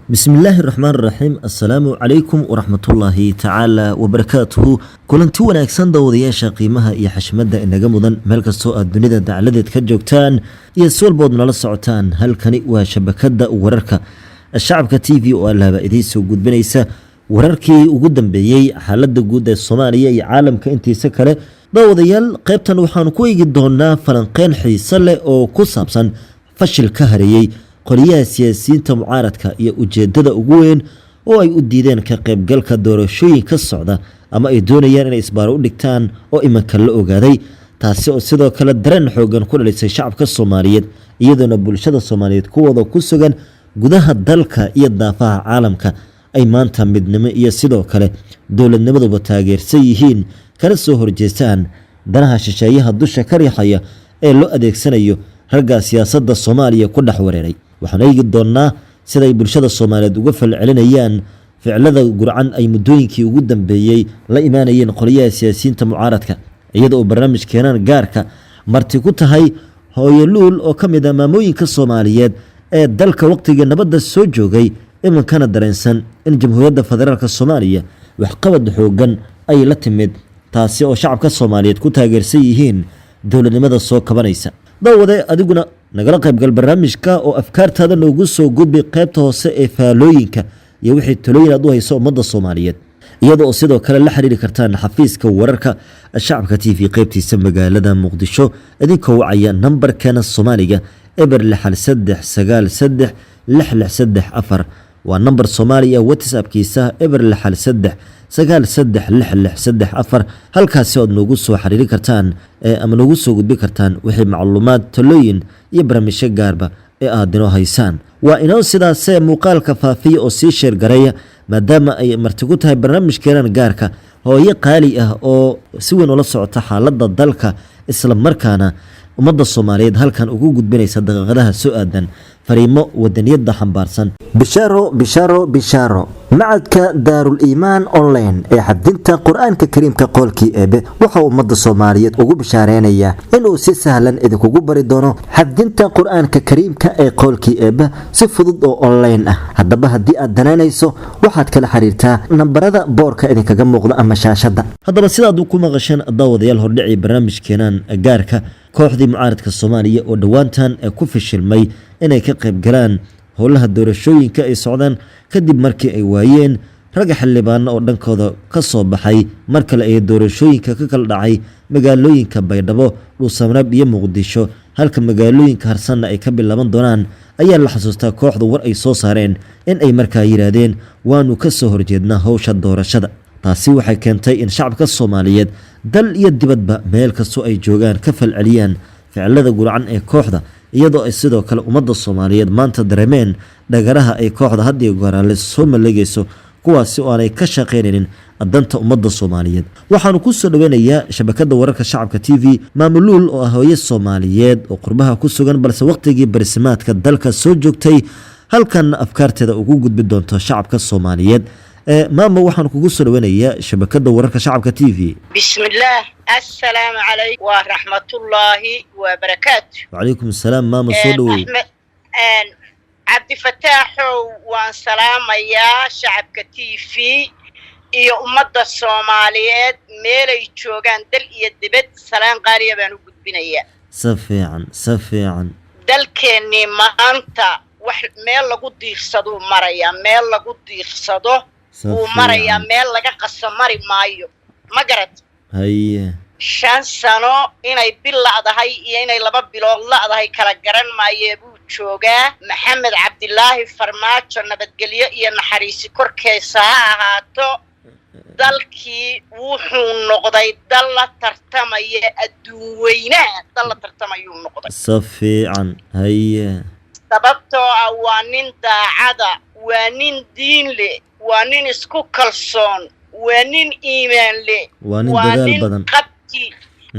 بسم الله الرحمن الرحيم السلام عليكم ورحمة الله تعالى وبركاته كلنتي wanaagsan dawadayaasha qiimaha iyo xashmada inaga mudan meel kasto aad dunida dacaladeed ka joogtaan iyo soolbood nala socotaan halkani waa shabakada wararka shacabka TV oo laaba idin soo gudbinaysa wararkii ugu dambeeyay xaaladda guud ee Soomaaliya iyo caalamka intiisa kale dawadayaal qaybtan waxaan ku eegi doonaa falanqeyn xiiso leh oo ku saabsan fashil ka hareeyay qoliyaha siyaasiyiinta mucaaradka iyo ujeedada ugu weyn oo ay u diideen ka qaybgalka doorashooyinka socda ama ay doonayaan inay isbaaro u dhigtaan oo imanka la ogaaday taasi oo sidoo kale dareen xoogan ku dhalisay shacabka Soomaaliyeed iyadoo bulshada Soomaaliyeed kuwada ku sugan gudaha dalka iyo daafaha caalamka ay maanta midnimo iyo sidoo kale dawladnimaduba taageersan yihiin kana soo horjeestaan danaha shisheeyaha dusha ka riixaya ee loo adeegsanayo ragga siyaasadda Soomaaliya ku dhex wareeray waxaan eegi doonaa sida ay bulshada Soomaaliyeed uga falcelinayaan ficilada gurcan ay muddooyinkii ugu dambeeyay la imaanayeen qoliyaha siyaasiyiinta mucaaradka iyadoo barnaamijkeenan gaarka marti ku tahay hooyo luul oo kamid ah maamooyinka Soomaaliyeed ee dalka waqtiga nabadda soo joogay imankana dareensan in jamhuuriyadda federaalka Soomaaliya wax qabad xoogan ay la timid taasi oo shacabka Soomaaliyeed ku taageersan yihiin dawladnimada soo kabanaysa dawade adiguna nagala qaybgal barnaamijka oo afkaartaada noogu soo gudbi qaybta hoose ee faalooyinka iyo wixii talooyin aad u hayso ummadda Soomaaliyeed iyadoo sidoo kale la xiriiri kartaan xafiiska wararka shacabka TV qaybtiisa magaalada Muqdisho idinkoo wacaya nambarkeena Soomaaliga eber 6393634 waa nambar Soomaaliya WhatsApp-kiisa eber 6393634 halkaasi aad noogu soo xiriiri kartaan ama noogu soo gudbi kartaan wixii macluumaad talooyin iyo barnaamijyo gaarba ee aad inoo haysaan waa inoo sidaas muuqaalka faafiya oo sii sheer gareeya maadaama ay marti ku tahay barnaamijkeenan gaarka hooyo qaali ah oo si weyn ula socota xaaladda dalka isla markaana ummadda Soomaaliyeed halkan ugu gudbinaysa daqiiqadaha soo aadan fariimo wadaniyada xambaarsan bishaaro macadka daarul iimaan online ee xadinta quraanka kariimka qolkii eebe waxa ummadda Soomaaliyeed ugu bishaareynaya inuu si sahlan idinku bari doono xadinta quraanka kariimka ee qolkii eebe si fudud oo online ah hadaba hadii aad danaynayso waxaad kala xiriirtaa nambarada boorka idinkaga muuqda ama shaashada hadaba sidaad ku maqasheen daawadayaal hordhici barnaamijkeenan gaarka kooxdii mucaaradka Soomaaliya oo dhawaantan ku fashilmay inay ka qayb galaan howlaha doorashooyinka ay socdaan kadib markii ay waayeen raga xildhibaan oo dhankooda ka soo baxay markale ay doorashooyinka ka kala dhacay magaalooyinka Baydhabo, Dhuusamareeb iyo Muqdisho halka magaalooyinka harsanna ay ka bilaaban doonaan ayaa la xasuustaa kooxdu war ay soo saareen in ay markaa yiraahdeen waanu ka soo horjeednaa hawsha doorashada taasi waxay keentay in shacabka Soomaaliyeed dal iyo dibadba meel kasto ay joogaan ka falceliyaan ficilada gurcan ee kooxda iyadoo ay sidoo kale ummadda Soomaaliyeed maanta dareemeen dhagaraha ay kooxda hadii goorale soo maleegayso kuwaasi oo aanay ka shaqeynaynin danta ummadda Soomaaliyeed waxaanu ku soo dhaweynayaa shabakada wararka shacabka TV maamuluul oo ah hooyo Soomaaliyeed oo qurbaha ku sugan balse waqtigii barsimaadka dalka soo joogtay halkan afkaarteeda ugu gudbi doonto shacabka Soomaaliyeed ماما waxaan kugu soo dhaweynayaa shabakada wararka shacabka TV bismillaah assalaamu alaykum wa rahmatullaahi wa barakaatuh wa alaykum asalaam maama soo dhawow Cabdi Fataaxo waan salaamayaa shacabka TV iyo ummadda Soomaaliyeed meel ay joogaan dal iyo dibad salaan qaaliya baan u gudbinayaa safiican dalkeeni maanta wax meel lagu diirsado maraya meel lagu diirsado uu maraya meel laga qasamari maayo ma garad haye 5 sano inay bil laadahay iyo inay 2 bilood laadahay kala garan maayee buu joogaa Maxamed Cabdilaahi Farmaajo nabadgelyo iyo naxariisi korkeesa ha ahaato dalkii wuxuu noqday dal la tartamaya adduun weynaha dal la tartamayuu noqday safiican haye sababtoo ah waa nin daacada waa nin diin leh waa nin isku kalsoon waa nin iimaan leh waa nin badan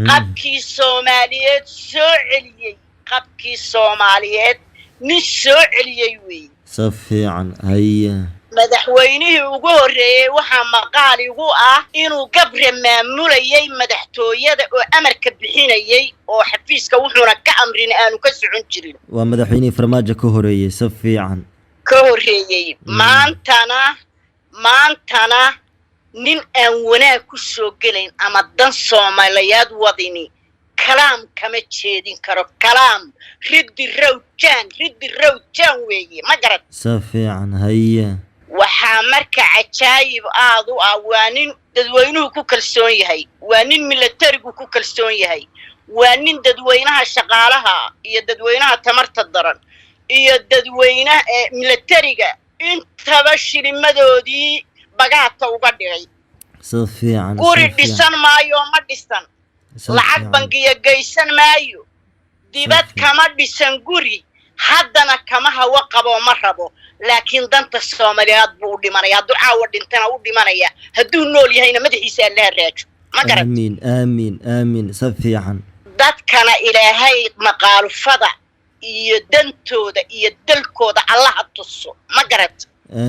qabkii Soomaaliyeed soo celiyay qabkii Soomaaliyeed nin soo celiyay weey safiican haye madaxweynihii ugu horeeyay waxa maqaal igu ah inuu gabre maamulayay madaxtooyada oo amarka bixinayay oo xafiiska wuxuuna ka amrin aanu ka socon jirin waa madaxweynihii Farmaajo ka horeeyay safiican كوريي maantana nin aan wanaag ku soo gelayn ama dan Soomaaliyeed wadini kalaam kama jeedin karo kalaam riddi rawjaan weeye ma garad safiican haya waxaa marka cajaayib aad u ah waa nin dadweynuhu ku kalsoon yahay waa nin militarigu ku kalsoon yahay waa nin dadweynaha shaqaalaha iyo dadweynaha tamarta daran iyo dadweynaha militariga intaba shilimadoodii bagaata uga dhigay safiican guri dhisan maayo ma dhisan lacag bangiga geysan maayo dibad kama dhisan guri haddana kama hawa qabo ma rabo laakiin danta Soomaaliyeed buu dhimanaya hadduu caawa dhintana u dhimanaya hadduu nool yahayna madaxiisa Allah raajo ma garad amiin safiican dadkana ilaahay maqaalufada iyo dantooda iyo dalkooda Allah tuso ma garad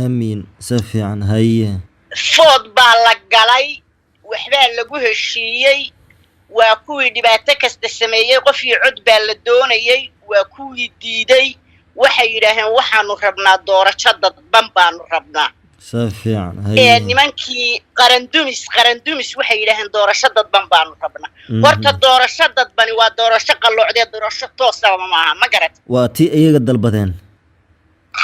amiin safiican haya food baa la galay waxbaa lagu heshiiyay waa kuwii dhibaato kasta sameeyay qof iyo cod baa la doonayay waa kuwii diiday waxay yiraahdeen waxaanu rabnaa doorasho dadban baanu rabnaa safiican haya nimankii qarandumis waxay yiraahdeen doorasho dadban baanu rabnaa horta doorasho dadbani waa doorasho qalloocdeed doorasho toos ah ma aha ma garad waa tii iyaga dalbadeen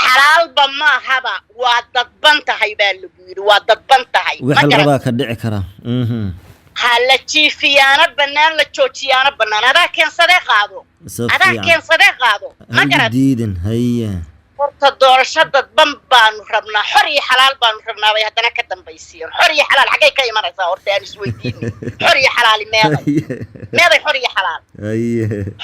xalaalba ma haba waa dadban tahay baa lagu yiri waa dadban tahay waxa raba ka dhici kara hala jiifiyaana banaan la joojiyaana banaan adaa keensadee qaado ma garad diidan haya horta doorasho dadban baanu rabnaa xor iyo xalaal baanu rabnaa bay haddana ka dambaysiin xor iyo xalaal xagee ka imanaysaa horta aan isweydiinay xor iyo xalaal meeday xor iyo xalaal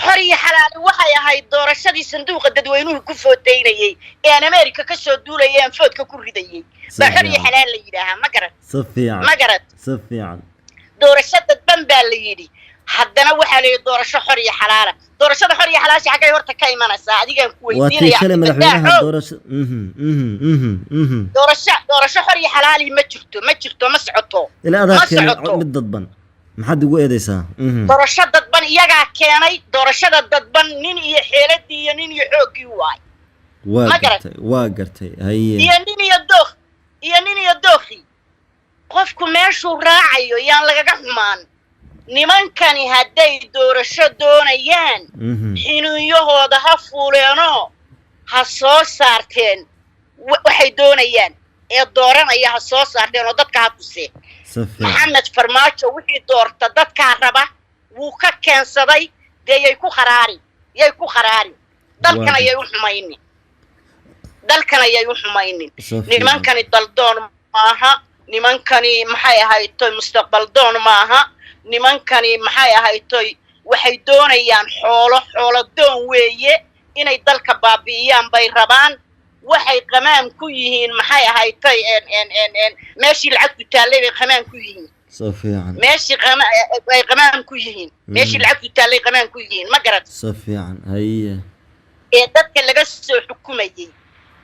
xor iyo xalaal waxay ahayd doorashadii sanduuqa dadweynuhu ku footeynayay ee Ameerika ka soo duulayay aan foodka ku ridayay baa xor iyo xalaal la yiraahaa ma garad safiican doorasho dadban baa la yiri haddana waxa la doorasho xor iyo xalaal doorashada xor iyo xalaal xagee horta ka imanaysaa adigaan ku weydiinaya madaxweynaha doorasho xor iyo xalaal ma jirto ma socoto ilaa adaa keenay mid dadban maxaad ugu eedaysaa doorasho dadban iyaga keenay doorashada dadban nin iyo xeeladii iyo nin iyo xoogii waay waa gartay haya iyo nin iyo dookhi qofku meeshuu raacayo yaan lagaga xumaan nimankani hadday doorasho doonayaan xiniyahooda ha fuuleeno ha soo saarteen waxay doonayaan ee dooranaya ha soo saarteen oo dadka ha tuseen Maxamed Farmaajo wixii doorta dadka raba wuu ka keensaday deeyay ku kharaari dalkan ayay u xumaynin nimankani daldoon maaha nimankani maxay ahayd mustaqbal doon maaha nimankani maxay ahayd waxay doonayaan xoolo doon weeye inay dalka baabi'iyaan bay rabaan waxay qamaam ku yihiin maxay ahayd meeshii lacagtu taallay bay qamaam ku yihiin safiican meeshii ay qamaam ku yihiin meeshii lacagtu taallay qamaam ku yihiin ma garad safiican haya ee dadka laga soo xukumayay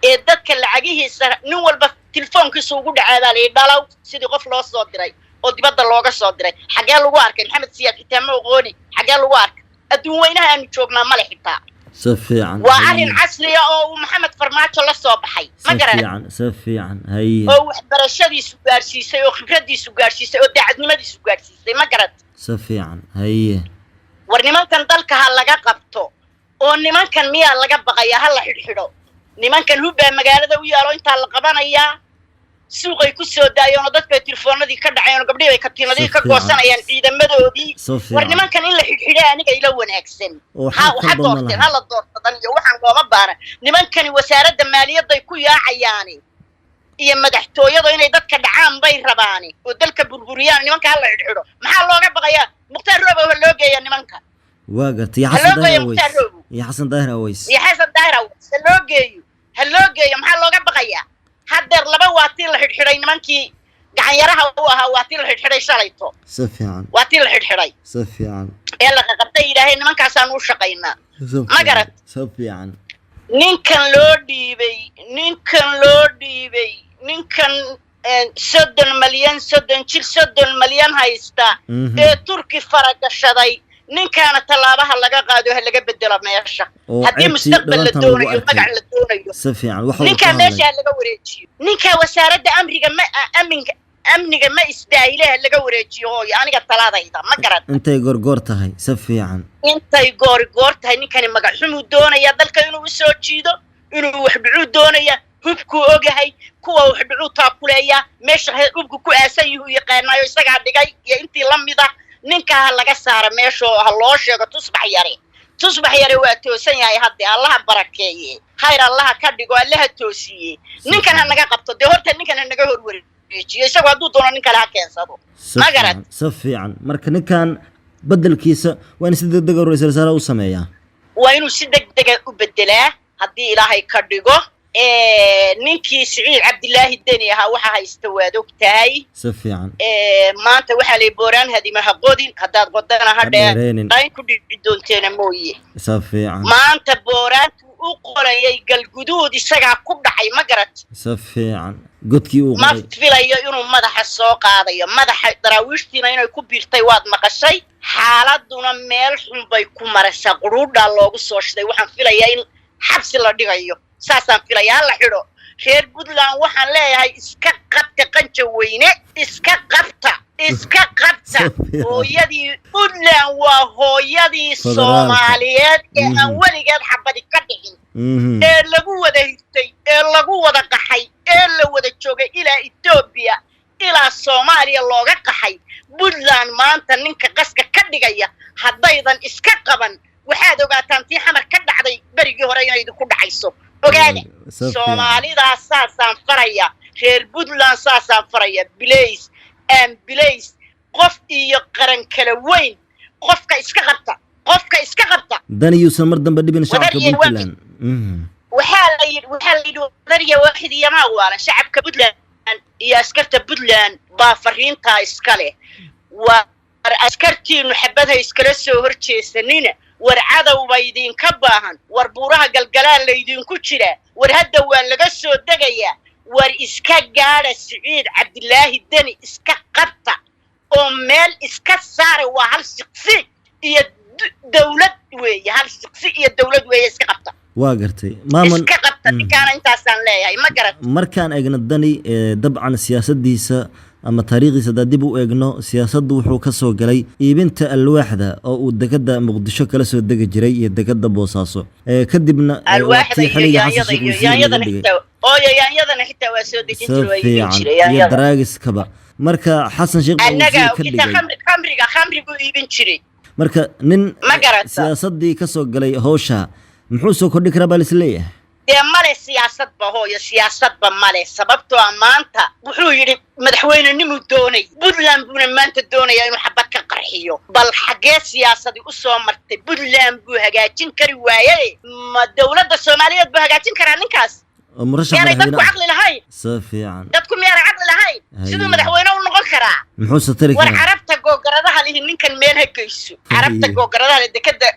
ee dadka lacagihiisa nin walba telefoonkiisa ugu dhacaada la dhalaw sidii qof loo soo diray oo dibadda looga soo diray xagee lagu arkay Maxamed Siyaad Kitaamo Qooni xagee lagu arkay adduun weynaha aanu joognaa ma leexita safiican waa arin casri ah oo Maxamed Farmaajo la soo baxay ma garan safiican haya oo waxbarashadiisu gaarsiisay oo khibradiisu gaarsiisay oo daacadnimadiisu gaarsiisay ma garan safiican haya war nimankan dalka ha laga qabto oo nimankan miyaa laga baqaya ha la xidhxidho nimankan hubba magaalada u yaalo inta la qabanaya suuqay ku soo daayeen oo dadka telefoonadii ka dhaceen oo gabdhii ay ka tiinadii ka goosanayaan ciidamadoodii war nimankan in la xidhxidhay aniga ila wanaagsan waxa doorteen hala doortadan iyo waxaan looma baaran nimankani wasaaradda maaliyadda ay ku yaacayaan iyo madaxtooyada inay dadka dhacaan bay rabaan oo dalka burburiyaan nimanka hala xidhxidho maxaa looga baqayaa Mukhtaar Roobo oo loo geeyo nimanka waa gartay ya Xasan Daahir Aways loo geeyo maxaa looga baqayaa haddeer laba waatii la xidhxidhay nimankii gacan yaraha u ahaa waatii la xidhxidhay shalayto safiican waatii la xidhxidhay safiican ee la qabtay ilaahay nimankaasaan u shaqaynaa ma garad safiican ninkan loo dhiibay ninkan 30 malyan haysta ee Turki faragashaday ninkaana tallaabaha laga qaado ha laga bedelo meesha haddii mustaqbal la doonayo magac la doonayo ninkaa meesha laga wareejiyo ninkaa wasaaradda amniga ma isdaahile ha laga wareejiyo hooyo aniga talaadayda ma garan intay goorgoor tahay si fiican intay goorgoor tahay ninkani magac xumuu doonaya dalka inuu u soo jiido inuu wax dhicuu doonaya hubku ogahay kuwa wax dhicuu taakuleeya meesha hubku ku aasan yuhu yaqaanayo isagaa dhigay iyo intii la mid ah ninka ha laga saaro meesha ha loo sheego tusbax yare waa toosan yahay hadda allaha barakeeye khayr allaha ka dhigo allaha toosiye ninkan ha naga qabto dee horta ninkan ha naga horwareejiyo isagoo hadduu doono nin kale ha keensado ma garad si fiican marka ninkan bedelkiisa waa in si degdeg ah ra'iisul wasaaraha u sameeyaa waa inuu si degdeg ah u bedelaa haddii ilaahay ka dhigo ninkii Siciid Cabdilaahi Deni ahaa waxa haysta waad ogtahay si fiican maanta waxa lay booraan hadimaha qodin hadaad qodana hadheer ay ku dhici doonteena mooye si fiican maanta booraantu u qorayay galguduud isaga ku dhacay ma garat si fiican godkii uu qoray ma filayo inuu madaxa soo qaadayo madaxa daraawiishtiina inay ku biirtay waad maqashay xaaladuna meel xun bay ku maraysaa quruudha loogu soo shiday waxaan filayaa in xabsi la dhigayo saasaan filayaa la xidho reer Puntland waxaan leeyahay iska qabta qanjo weyne iska qabta hooyadii Puntland waa hooyadii Soomaaliyeed ee aan weligeed xabadi ka dhicin ee lagu wada hirtay ee lagu wada qaxay ee la wada joogay ilaa Ethiopia ilaa Soomaaliya looga qaxay Puntland maanta ninka qaska ka dhigaya haddaydan iska qaban waxaad ogaataan tii xamar ka dhacday barigii hore inay ku dhacayso ogaada Soomaalida saasaan faraya reer Puntland saasaan faraya bilays qof iyo qaran kala weyn qofka iska qabta dani yuusan mar dambe dhibin shacabka Puntland waxaa la yidhi wadariya waaxid iyo maawaalan shacabka Puntland iyo askarta Puntland baa fariintaa iska leh war askartiinu xabadha iskala soo horjeesanina war cadawba idinka baahan war buuraha galgalaan laydinku jira war hadda waa laga soo degayaa war iska gaadha Siciid Cabdilaahi Deni iska qabta oo meel iska saara waa hal shaqsi iyo dawlad weeye iska qabta waa gartay maaman iska qabta ninkaan intaasaan leeyahay ma garan markaan eegno Dani dabcan siyaasadiisa ama taariikhdiisa dib u eegno siyaasaddu wuxuu ka soo galay iibinta alwaaxda oo uu degada Muqdisho kala soo degi jiray iyo degada Boosaaso kadibna alwaaxda yaanyadana xitaa waa soo dejin jiray daraagiskaba marka Xasan Sheekh anaga khamrigu iibin jiray marka nin siyaasadii ka soo galay hawsha muxuu soo kordhi karaa balisleeyahay dee male siyaasadba male sababtoo maanta wuxuu yidhi madaxweynenimuu doonay Puntland buuna maanta doonaya inuu xabad ka qarxiyo bal xagee siyaasadi u soo martay Puntland buu hagaajin kari waayay ma dawladda Soomaaliyeed buu hagaajin karaa ninkaas مرشح dadku caqli lahayn safiican dadku miyaan caqli lahayn sidoo madaxweyne u noqon karaa muxuu satari war carabta googoradaha lihi ninkan meel hagayso carabta googoradaha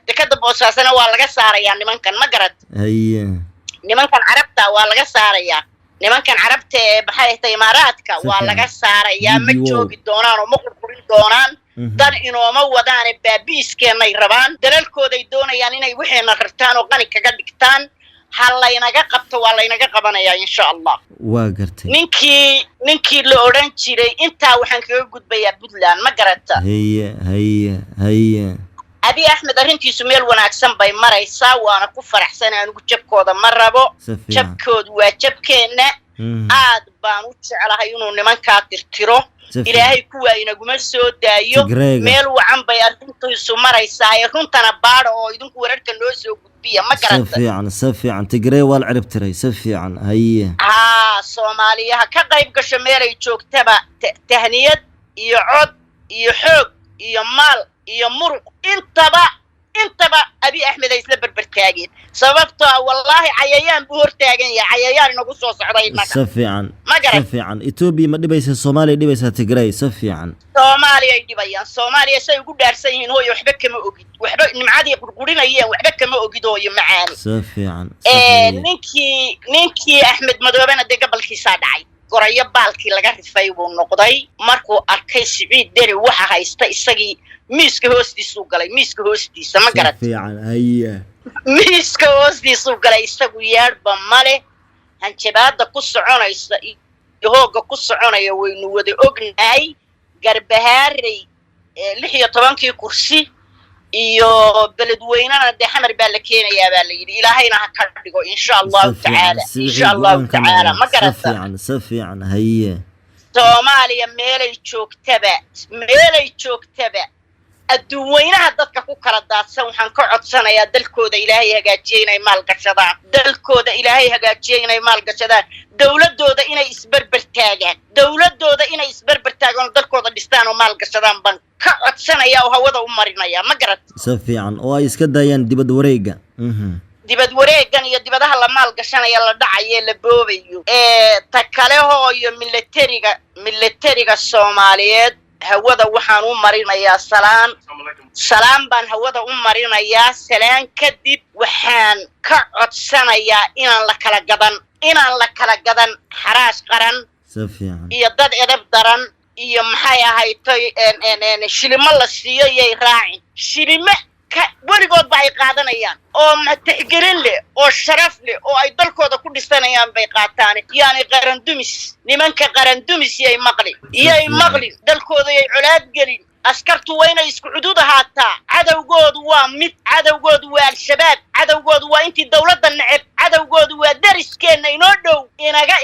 dekada Boosaasana waa laga saarayaa nimankan ma garad haye nimankan carabta waa laga saarayaa nimankan carabta ee maxay tahay imaaraadka waa laga saarayaa ma joogi doonaan oo ma qurqurin doonaan dan inooma wadaan baabiiskeenay rabaan dalalkooday doonayaan inay waxeena rartaan oo qani kaga dhigtaan halaynaga qabto waa laynaga qabanayaa insha Allah waa gartay ninkii la oran jiray inta waxaan kaga gudbayaa Puntland ma garata haye Abi Ahmed arrintiisu meel wanaagsan bay maraysaa waana ku faraxsanaa anigu jabkooda ma rabo jabkoodu waa jabkeena aad baan u jecelahay inuu nimanka tirtiro ilaahay kuwa inaguma soo daayo meel wacan bay arrintiisu maraysaa ee runtana baadho oo idinku wararka noo soo gudbiya ma garata safiican Tigray wal cirib tiray safiican haye Soomaaliya ka qayb gasho meel ay joogtaba tahniyad iyo cod iyo xoog iyo maal iyo muruq intaba Abi Ahmed ay isla barbartaageen sababtoo wallahi cayayaan buu hortaagan yahay cayayaan inagu soo socday inaga safiican Ethiopia ma dhibaysa Soomaaliya dhibaysa Tigray safiican Soomaaliya ay dhibayaan Soomaaliya say ugu dhaarsan yihiin hooyo waxba kama ogid waxba nimcadii qurqurinayeen waxba kama ogid hooyo macaani safiican ninkii Ahmed Madoobena de gabalkiisa dhacay gorayo baalkii laga rifay buu noqday markuu arkay Siciid Deri waxa haysta isagii miiska hoostiisu galay miiska hoostiisa ma garat fiican haya miiska hoostiisu galay isagu yeerba male hanjabaada ku soconaysa iyo hooga ku soconaya waynu wada ognahay Garbahaarey 16 kursi iyo beledweynana xamar baa la keenayaa baa la yiri ilaahayna ha ka dhigo insha Allah ta'ala ma garata safiican haya Soomaaliya meelay joogtaba adduunyada dadka ku kala daadsan waxaan ka codsanayaa dalkooda ilaahay hagaajiyo inay maal gashadaan dawladooda inay isbarbar taagaan dalkooda dhistaan oo maal gashadaan ban ka codsanaya oo hawada u marinaya ma garat safiican oo ay iska daayaan dibad wareegan iyo dibadaha la maal gashanaya la dhacayo la boobayo ta kale hooyo militariga Soomaaliyeed hawada waxaan u marinayaa salaan baan hawada u marinayaa salaan kadib waxaan ka codsanayaa inaan la kala gadan xaraash qaran safiican iyo dad edeb daran iyo maxay ahaaytay shilimo la siiyo yay raacin shilimo weligood bay qaadanayaan oo matixgelin leh oo sharaf leh oo ay dalkooda ku dhisanayaan bay qaataan yaani nimanka qarandumis yay maqli dalkooda yay colaad gelin askartu wayna isku xuduud ahaataa cadawgoodu waa mid cadawgoodu waa al-shabaab cadawgoodu waa intii dawladda nacab cadawgoodu waa dariskeena inoo dhow inaga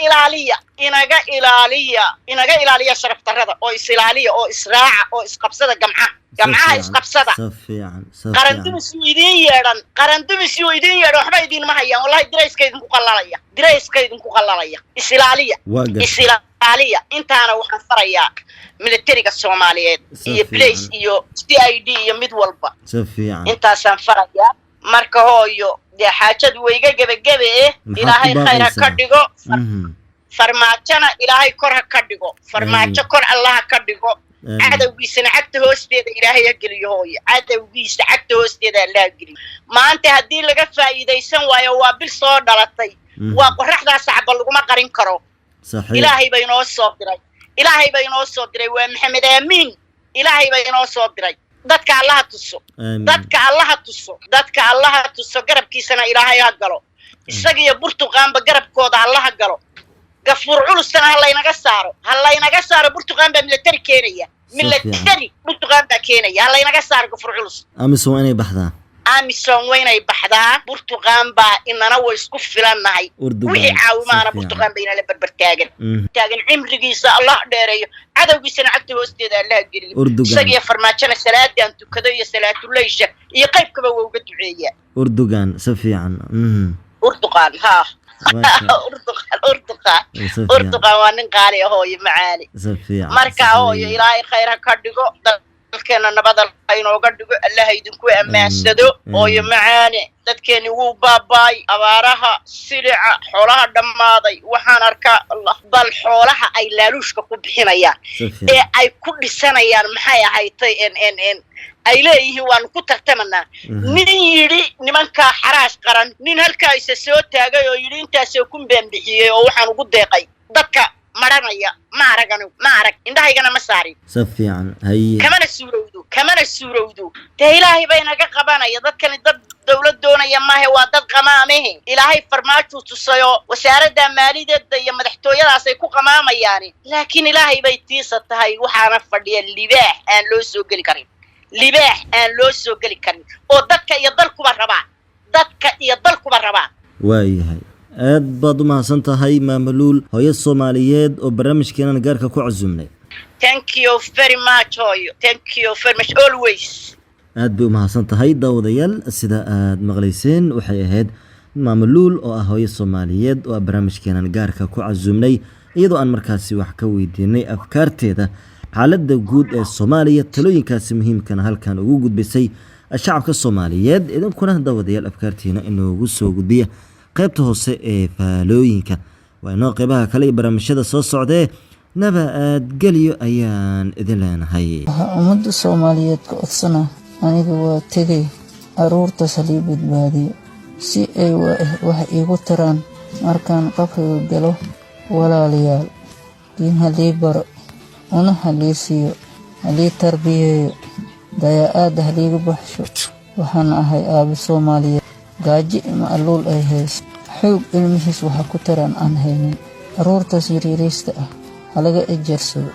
ilaaliya sharaf darrada oo isilaaliya oo israaca oo isqabsada gamcaha isqabsada qarandumis uu idin yeedhan waxba idin ma hayaan wallahi dirayska idinku qallalaya isilaaliya intaana waxaan farayaa militariga Soomaaliyeed iyo police iyo CID iyo mid walba safiican intaasaan farayaa marka hooyo xaajadu wayga gabagabe ilaahay khayr ka dhigo farmaajana ilaahay kor ha ka dhigo farmaajo kor Allah ka dhigo cadawgiisana cagta hoosteeda ilaahay ha geliyo hooyo cadawgiisa cagta hoosteeda Allah geliyo maanta hadii laga faa'iideysan waayo waa bil soo dhalatay waa qorraxda sacab lagu ma qarin karo ilaahay bay inoo soo diray waa Maxamed Amiin ilaahay bay inoo soo diray dadka Allah tuso garabkiisana ilaahay ha galo isagiyo Burtuqaanba garabkooda Allah ha galo gafuur culusna ha laynaga saaro Burtuqaan baa military keenaya Burtuqaan baa keenaya ha laynaga saaro gafuur culus Amisom waynay baxdaa Burtuqaan baa inana way isku filanahay wixii caawimaana Burtuqaan bayna la barbar taagan cimrigiisa Allah dheereeyo cadawgiisana cagta hoosteeda Allah geliyo isagiyo farmaajana salaadaan tukado iyo salaatuleysha iyo qaybkaba waa uga duceeyaa Urdugan safiican Urduqaan Urduqaan waa nin qaali ah oo macaani marka hooyo ilaahay khayr ka dhigo dalkeena nabada inooga dhigo Allah idinku amaansado oo macaani dadkeeni wuu baabaay abaaraha silica xoolaha dhamaaday waxaan arkaa Allah bal xoolaha ay laaluushka ku bixinayaan ay ku dhisanayaan maxay ahaaytay ay leeyihiin waan ku tartamanaa nin yiri nimanka xaraash qaran nin halkaa isa soo taagay oo yiri intaas oo ku bixiyay oo waxaan ugu deeqay dadka maranaya ma arag indhahaygana ma saarin safiican hay kamana suurowdo ilaahay bay naga qabanaya dadkani dad dawlad doonaya maahe waa dad qamaamahe ilaahay farmaajo tusayo wasaaradda maaliyadeeda iyo madaxtooyadaas ay ku qamaamayaan laakiin ilaahay bay tiisa tahay waxaana fadhiya libaax aan loo soo geli karin oo dadka iyo dalkuba rabaan waayahay aad baad u mahadsan tahay maamuluul hooyo Soomaaliyeed oo barnaamijkeena gaarka ku casuumnay thank you very much always aad bay u mahadsan tahay daawadayaal sida aad maqlayseen waxay ahayd maamuluul oo ah hooyo Soomaaliyeed oo barnaamijkeena gaarka ku casuumnay iyadoo aan markaasi wax ka weydiinay afkaarteeda xaaladda guud ee Soomaaliya talooyinkaasi muhiimkana halkan ugu gudbisay shacabka Soomaaliyeed idinkuna daawadayaal afkaartiina inoogu soo gudbiya qaybta hoose ee faalooyinka waa inoo qaybaha kale ee barnaamijyada soo socdee nabad geliyo ayaan idin leenahay ummadda Soomaaliyeed ka codsana aniga waa tegay aruurta saliib badbaadiyo si ay wax iigu taraan markaan qabriga galo walaalayaal diin halii baro una halii siiyo halii tarbiyeeyo dayaa'aada haliiga baxsho waxaan ahay aabe Soomaaliyeed gaaji ima alluul ay hayso xoog ilmihiis waxa ku taran aan haynin caruurtaas yariiraysta ah halaga ejersado